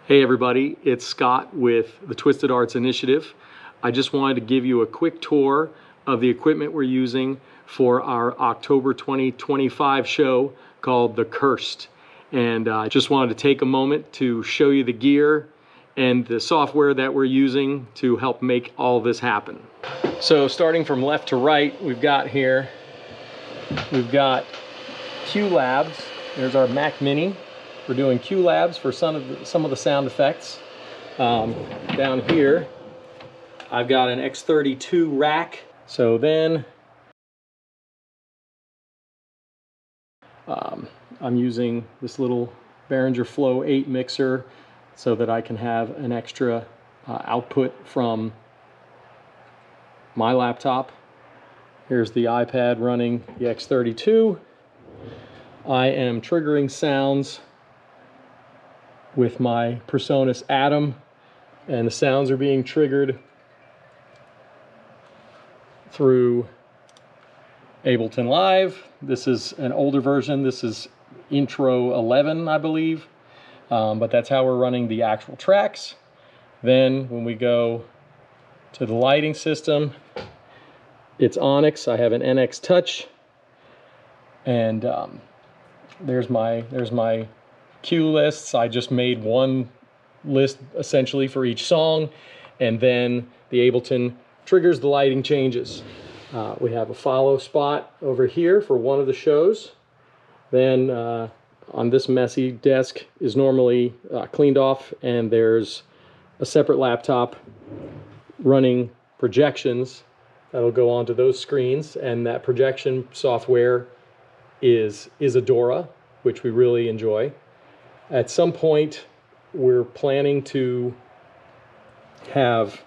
Hey everybody, it's Scott with the Twisted Arts Initiative. I just wanted to give you a quick tour of the equipment we're using for our October 2025 show called The Cursed. And I just wanted to take a moment to show you the gear and the software that we're using to help make all this happen. So starting from left to right, we've got Q Labs. There's our Mac Mini. We're doing Q Labs for some of the sound effects. Down here, I've got an X32 rack. So then I'm using this little Behringer Flow 8 mixer so that I can have an extra output from my laptop. Here's the iPad running the X32. I am triggering sounds with my Presonus Atom, and the sounds are being triggered through Ableton Live. This is an older version. This is Intro 11, I believe, but that's how we're running the actual tracks. Then when we go to the lighting system, it's Onyx. I have an NX Touch, and there's my cue lists. I just made one list essentially for each song, and then the Ableton triggers the lighting changes. We have a follow spot over here for one of the shows. Then on this messy desk is normally cleaned off, and there's a separate laptop running projections that'll go onto those screens, and that projection software is Isadora, which we really enjoy. At some point, we're planning to have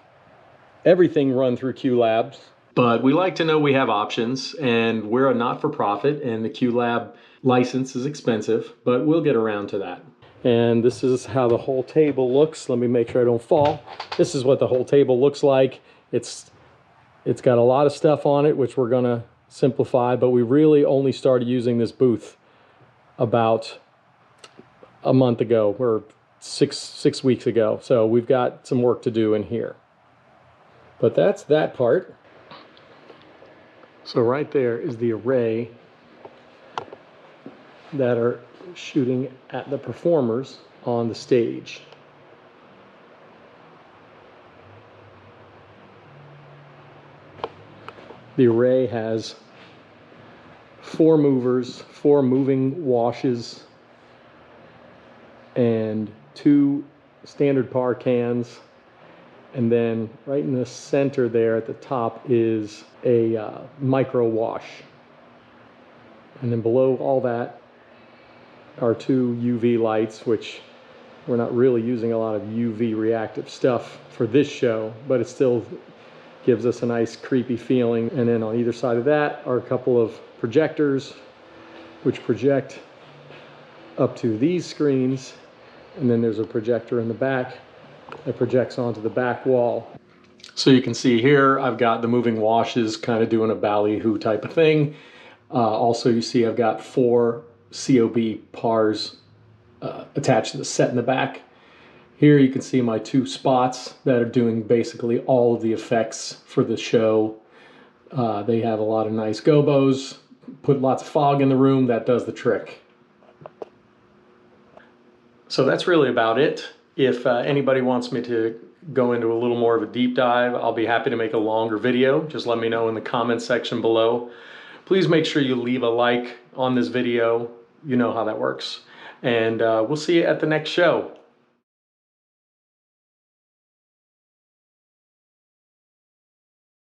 everything run through Q Labs, but we like to know we have options, and we're a not-for-profit, and the Q Lab license is expensive, but we'll get around to that. And this is how the whole table looks. Let me make sure I don't fall. This is what the whole table looks like. It's got a lot of stuff on it, which we're gonna simplify, but we really only started using this booth about a month ago, or six weeks ago. So we've got some work to do in here. But that's that part. So right there is the array that are shooting at the performers on the stage. The array has 4 movers, 4 moving washes, and 2 standard par cans, and then right in the center there at the top is a micro wash, and then below all that are 2 UV lights, which we're not really using a lot of UV reactive stuff for this show, but it still gives us a nice creepy feeling. And then on either side of that are a couple of projectors which project up to these screens, and then there's a projector in the back that projects onto the back wall. So you can see here I've got the moving washes kind of doing a ballyhoo type of thing. Also you see I've got 4 COB pars attached to the set in the back. Here you can see my 2 spots that are doing basically all of the effects for the show. They have a lot of nice gobos, put lots of fog in the room, that does the trick. So that's really about it. If anybody wants me to go into a little more of a deep dive, I'll be happy to make a longer video. Just let me know in the comments section below. Please make sure you leave a like on this video. You know how that works. And we'll see you at the next show.